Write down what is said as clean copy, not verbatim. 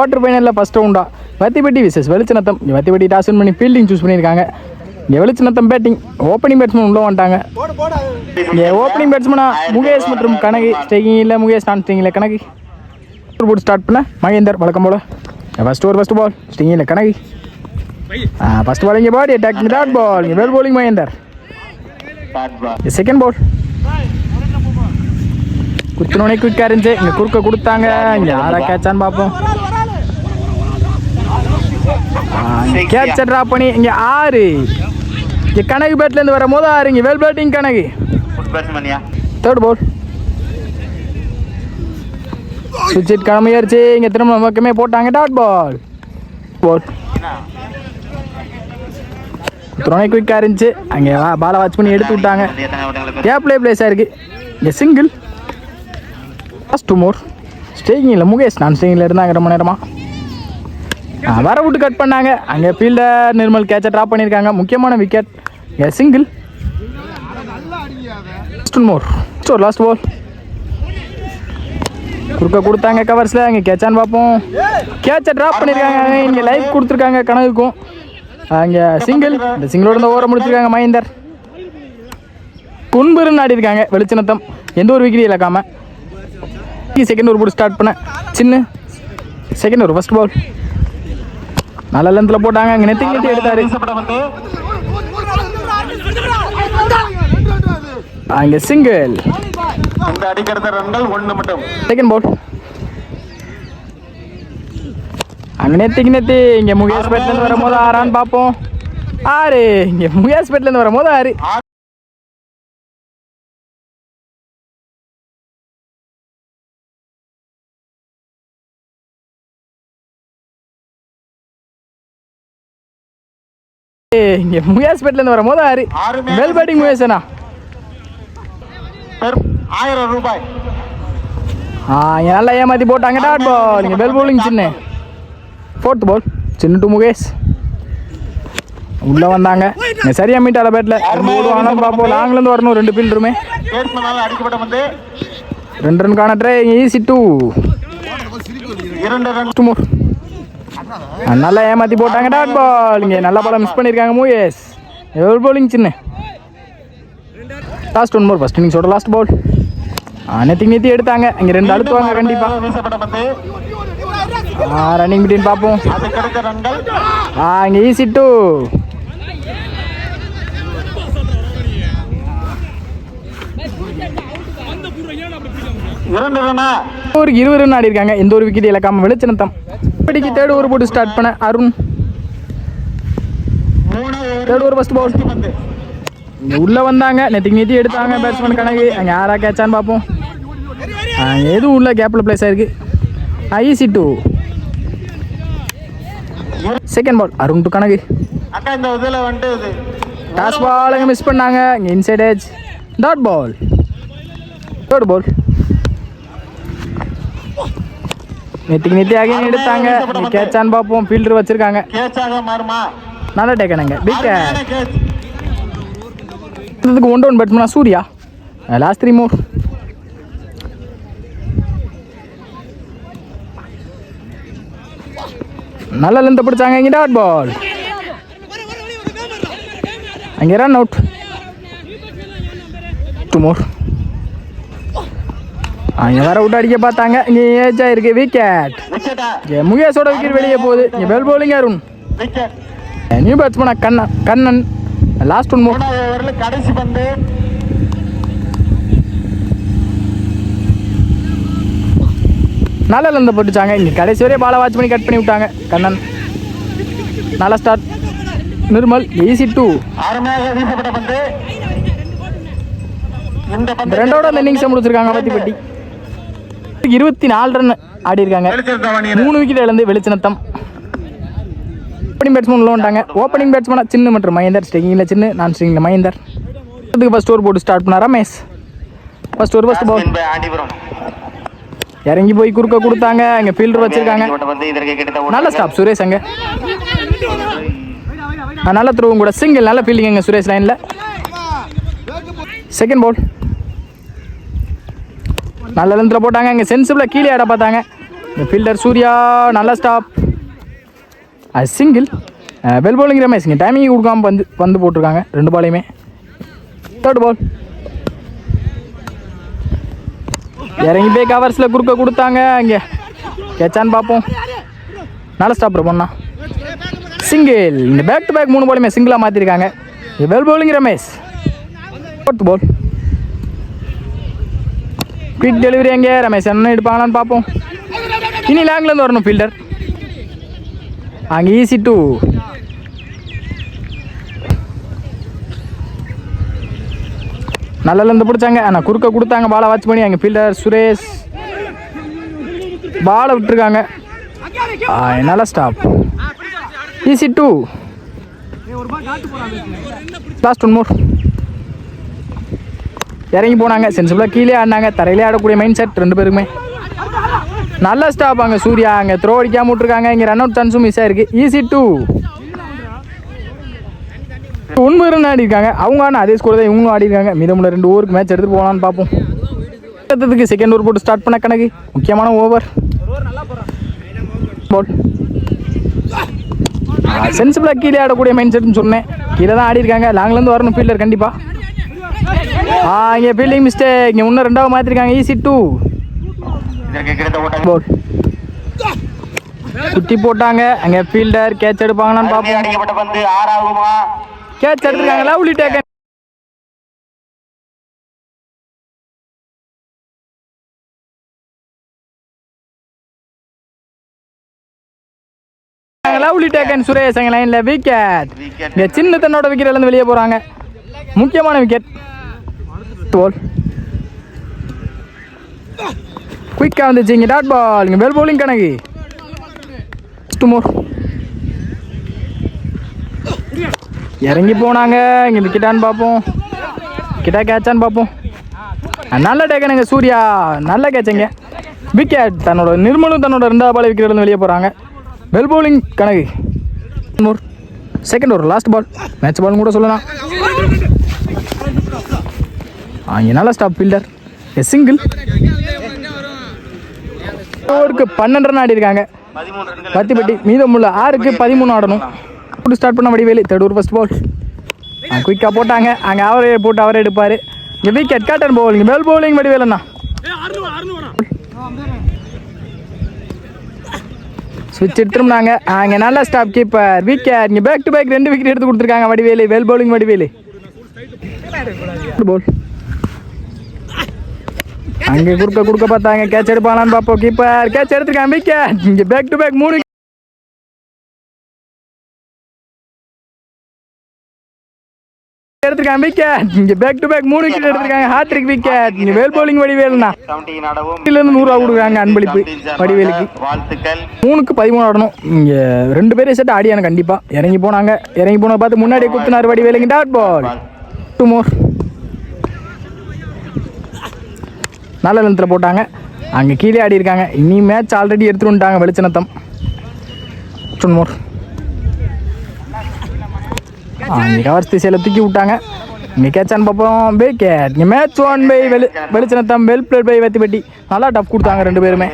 Quarter ஃபைனலில் first ரவுண்டா Vathipatti versus Velichanatham. இங்கே Vathipatti toss win பண்ணி ஃபீல்டிங் சூஸ் பண்ணியிருக்காங்க. இங்கே வெளிச்சநத்தம் பேட்டிங். ஓப்பனிங் பேட்ஸ்மேன் உள்ளே வந்துட்டாங்க. இங்கே ஓப்பனிங் பேட்ஸ்மேனாக முகேஷ் மற்றும் கனகு. ஸ்டேக்கிங்கில் முகேஷ், நான் ஸ்டேக்கிங்கில் கனகு. போட்டு ஸ்டார்ட் பண்ண மகேந்தர் வழக்கம் போல். First over first ball. ஸ்டேக்கிங்கில் கனகு. ஃபஸ்ட் பால் இங்கே பாடி அட்டாக்கிங் டாட் பால். இங்கே well bowling Mahendar. Second ball குத்துனோடனே குயிக்காக இருந்துச்சு. இங்கே குறுக்க கொடுத்தாங்க. இங்கே யாரா கேட்சான்னு பார்ப்போம். கேட்சை ட்ராப் பண்ணி இங்கே 6. இங்கே கனகு பேட்லேருந்து வரும்போது 6. இங்கே வெல் பேட்டிங் கனகு. தேர்ட் பால் சுவிட்ச் ஹிட் கிளம்பியாருச்சு. இங்கே திரும்ப பக்கமே போட்டாங்க டாட் பால். பால் துணை குயிக்காக இருந்துச்சு. அங்கே பாலை வாட்ச் பண்ணி எடுத்து விட்டாங்க. கேப்லே பிளேஸ் ஆயிருக்கு. இங்கே சிங்கிள். First 2 more. ஸ்டேக்கிங்கில் முகேஷ், நான் ஸ்டேக்கிங்கில் இருந்தாங்க ரொம்ப நேரமாக. வர விட்டு கட் பண்ணாங்க. அங்கே ஃபீல்டர் நிர்மல் கேட்சை ட்ராப் பண்ணியிருக்காங்க. முக்கியமான விக்கெட். இங்கே single. First 1 more. Last ball குறுக்க கொடுத்தாங்க கவர்ஸில். அங்கே கேட்சான்னு பார்ப்போம். கேட்சை ட்ராப் பண்ணியிருக்காங்க. இங்கே லைஃப் கொடுத்துருக்காங்க கனகுக்கும். அங்கே சிங்கிள். இந்த சிங்கிளோட இந்த ஓவரை முடிச்சிருக்காங்க மகேந்தர். குன்புருன்னு ஆடிருக்காங்க வெளிச்சநத்தம். எந்த ஒரு விக்கெட் இழக்காம. செகண்ட் ஓவர் போட்டு ஸ்டார்ட் பண்ண சின்ன. செகண்ட் ஓவர் ஃபர்ஸ்ட் பால் நல்ல லென்த்தில் போட்டாங்க. அங்கே நெத்தி எடுத்தாரு. அங்கே சிங்கிள். செகண்ட் பால் அங்கே நெத்தி. இங்கே முகேஷ் பேட்லேருந்து வரும்போது 6 பார்ப்போம். 6. இங்கே முகேஷ் பேட்லேருந்து வரும்போது 6. இங்கே முகேஷ் பேட்லேருந்து வரும்போது 6. Well batting முகேஷனா. 1000 ரூபாய். நல்லா ஏமாற்றி போட்டாங்க டாட் பால். இங்கே வெல் போலிங் சின்ன. ஃபோர்த் பால் சின்ன டு முகேஷ். உள்ளே வந்தாங்க. இங்கே சரியாக மீட்டால பேட்டில் ஆனாலும் பார்ப்போம். லாங்லேருந்து வரணும் 2 ஃபீல்டருமே. 2 ரன் காண ட்ரை. ஈஸி 2. 2 more. நல்லா ஏமாற்றி போட்டாங்க டாட் பால். இங்கே நல்ல பாலை மிஸ் பண்ணியிருக்காங்க முகேஷ். எவ்வளோ போலிங் சின்ன. Last 1 more. ஃபஸ்ட் இன்னிங்ஸோட லாஸ்ட் பால். நெத்தி எடுத்தாங்க. இங்கே 2 அழுத்துவாங்க கண்டிப்பாக. ரன்னிங் பிட்வீன் பார்ப்போம். இங்கே ஈஸி 2. ஒரு 20 ரன் ஆடி இருக்காங்க. எந்த ஒரு விக்கெட் இழக்காம வெளிச்சநத்தம். இப்படிக்கு தேர்ட் ஓவர் போட்டு ஸ்டார்ட் பண்ண Arun. Third over first ball. இங்கே உள்ளே வந்தாங்க. நெத்தி எடுத்தாங்க பேட்ஸ்மேன் கணக்கு. அங்கே யாரா கேட்சான்னு பார்ப்போம். எதுவும் உள்ள கேப்பில் பிளேஸ் ஆயிருக்கு. ஈஸி 2. செகண்ட் பால் அருண் டு கணக்கு. டாஸ் பால் அங்கே மிஸ் பண்ணாங்க. இங்கே inside edge dot ball. Third ball நெத்தி ஆகி எடுத்தாங்க. கேட்சான்னு பார்ப்போம். ஃபீல்டர் வச்சிருக்காங்க. நல்லா டேக்கணுங்க. இதுக்கு 1 down பேட்ஸ்மேனா சூர்யா. Last 3 more. நல்ல லென்த்தை பிடிச்சாங்க. இங்கே டாட் பால். அங்கே ரன் அவுட். 2 more. அங்கே வேற அவுட் அடிக்க பார்த்தாங்க. இங்கே ஏஜ் ஆயிருக்கு. விக்கெட். முகேஷோட விக்கெட் வெளியே போகுது. இங்கே வெல் போலிங் அருண். நியூ பேட்ஸ்மேனா கண்ணன். Last 1 more. கடைசி பந்து. நல்ல லென்த்தை போட்டுச்சாங்க. இங்கே கடைசி வரையும் பாலை வாட்ச் பண்ணி கட் பண்ணி விட்டாங்க கண்ணன். நல்ல ஸ்டார்ட். நிர்மல் ஈஸி 2. இந்த 2ஓட அந்த இன்னிங்ஸை முடிச்சிருக்காங்க வத்திப்பட்டி. 24 ரன் ஆடி இருக்காங்க. 3 விக்கெட் இழந்து வெளிச்சநத்தம். ஓப்பனிங் பேட்ஸ்மேன் உள்ள வந்துட்டாங்க. ஓப்பனிங் பேட்ஸ்மேனாக சின்ன மற்றும் மகேந்தர். ஸ்டேக்கிங்கில் சின்ன, நான் ஸ்டேக்கிங்கில் மகேந்தர். இதுக்கு ஃபர்ஸ்ட் ஓவர் போட்டு ஸ்டார்ட் பண்ண Ramesh. First over first ball. இறங்கி போய் குறுக்க கொடுத்தாங்க. அங்கே ஃபீல்டர் வச்சிருக்காங்க. நல்ல ஸ்டாப் சுரேஷ். அங்கே நல்ல த்ரோவும் கூட. சிங்கிள். நல்ல ஃபீல்டிங் அங்கே சுரேஷ் லைனில். செகண்ட் பால் நல்ல லென்த்தில் போட்டாங்க. இங்கே சென்சிபிளாக கீழே ஆட பார்த்தாங்க. இங்கே ஃபீல்டர் சூர்யா நல்ல ஸ்டாப். அது சிங்கிள். வெல் பவுலிங் ரமேஷ் இங்கே டைமிங் கொடுக்காம வந்து போட்டிருக்காங்க 2 பாலையுமே. தேர்ட் பால் இறங்கி போய் கவர்ஸில் குறுக்க கொடுத்தாங்க. இங்கே கேட்சான்னு பார்ப்போம். நல்ல ஸ்டாப் பண்ணா சிங்கிள். இந்த பேக் டு பேக் 3 பாலுமே சிங்கிளாக மாற்றிருக்காங்க. Well bowling Ramesh. Fourth ball quick delivery. எங்கே ரமேஷ் என்ன எடுப்பாங்களான்னு பார்ப்போம். இனி லேங்க்லேருந்து வரணும் ஃபீல்டர். அங்கே ஈஸி 2. நல்லலேருந்து பிடிச்சாங்க. ஆனால் குறுக்க கொடுத்தாங்க. பாலை வாட்ச் பண்ணி அங்கே ஃபீல்டர் சுரேஷ் பாலை விட்டுருக்காங்க. நல்ல ஸ்டாப். ஈஸி 2. லாஸ்ட் 1 மோர். இறங்கி போனாங்க. சென்சிபிளாக கீழே ஆடினாங்க. தரையிலே ஆடக்கூடிய மைண்ட் செட் 2 பேருக்குமே. நல்ல ஸ்டாப். அங்கே சூர்யா அங்கே த்ரோ அடிக்காம விட்டுருக்காங்க. இங்கே ரன் அவுட் சான்ஸும் மிஸ் ஆயிருக்கு. ஈஸி 2. 9 ரன் ஆடிருக்காங்க. அவங்க ஆனால் அதே ஸ்கோர் தான் இவங்களும் ஆடிருக்காங்க. மீதமுள்ள 2 ஓவருக்கு மேட்ச் எடுத்துகிட்டு போகலான்னு பார்ப்போம். அடுத்ததுக்கு செகண்ட் ஓவர் போட்டு ஸ்டார்ட் பண்ண கணக்கு. முக்கியமான ஓவர். பால் சென்சிபிளாக கீழே ஆடக்கூடிய மைண்ட் செட்னு சொன்னேன். கீழே தான் ஆடிருக்காங்க. லாங்லேருந்து வரணும் ஃபீல்டர் கண்டிப்பாக. இங்கே ஃபீல்டிங் மிஸ்டேக். இங்கே இன்னும் 2வது மாற்றிருக்காங்க. ஈஸி 2. பால் குத்தி போட்டாங்க. அங்கே ஃபீல்டர் கேட்ச் எடுப்பாங்களான்னு பார்ப்போம். கேட்ச் எடுத்துருக்காங்க. Lovely taken. Lovely taken Suresh அங்கே லைனில் விக்கெட். இங்கே சின்ன தன்னோட விக்கெட்லேருந்து வெளியே போகிறாங்க. முக்கியமான விக்கெட். பால் குயிக்காக வந்துச்சு. இங்கே டாட் பால். இங்கே வெல் பவுலிங் கணக்கு. 2 மோர். இறங்கி போனாங்க. இங்கே விக்கெட்டான்னு பார்ப்போம். கிட்டா கேட்சான்னு பார்ப்போம். நல்ல டேக்கனுங்க சூர்யா. நல்ல கேட்சுங்க. விக்கெட். தன்னோட நிர்மலும் தன்னோட 2வது பால் விக்கெட்லேருந்து வெளியே போகிறாங்க. வெல் பவுலிங் கணக்கு. 1 more. Second over last ball. Match பால்னு கூட சொல்லலாம். இங்கே நல்ல ஸ்டாப் ஃபீல்டர். சிங்கிள். ஓவருக்கு 12 ரன் ஆடிருக்காங்க. பத்திப்பட்டி மீதமுள்ள 6க்கு 13 ஆடணும். போட்டு ஸ்டார்ட் பண்ண Vadivelu. Third over first ball. குயிக்காக போட்டாங்க. அங்கே அவரே போட்டு அவரே எடுப்பார். இங்கே விக்கெட். கேட்டன் பவுல். இங்கே வெல் பவுலிங் வடிவேலுண்ணா. ஸ்விட்ச் எடுத்துருந்தாங்க. அங்கே நல்ல ஸ்டாப் கீப்பர். விக்கெட். இங்கே பேக் டு பேக் 2 விக்கெட் எடுத்து கொடுத்துருக்காங்க Vadivelu. Well bowling Vadivelu. Ball அங்கே குறுக்க பார்த்தாங்க. கேட்ச் எடுப்பாங்களான்னு பார்ப்போம். கீப்பர் கேட்ச் எடுத்துருக்காங்க. விக்கெட். இங்கே பேக் டு பேக் 3 எடுத்துருக்காங்க. விக்கெட். இங்கே பேக் டு பேக் 3 விக்கெட் எடுத்துருக்காங்க. Hat trick wicket. இங்கே வெல் பவுலிங் வடிவேலுண்ணா. 100 கொடுக்குறாங்க அன்பளிப்பு வடிவேலுக்கு. 3க்கு 13 ஆடணும். இங்கே 2 பேரும் செட் ஆடியானு கண்டிப்பாக. இறங்கி போனாங்க. இறங்கி போன பார்த்து முன்னாடியே குத்துனார் வடிவேலுக்கு. Dot ball. 2 மோர். நல்ல லென்த்தில் போட்டாங்க. அங்கே கீழே ஆடி இருக்காங்க. இனி மேட்ச் ஆல்ரெடி எடுத்துட்டு வந்துட்டாங்க வெளிச்சநத்தம். 2 மோர். இங்கே கவர்ஸ் திசையில் தூக்கி விட்டாங்க. இங்கே கேட்சான்னு பார்ப்போம். விக்கெட். இங்கே match 1 by Velichanatham. Well played by Vathipatti. நல்லா டஃப் கொடுத்தாங்க 2 பேருமே.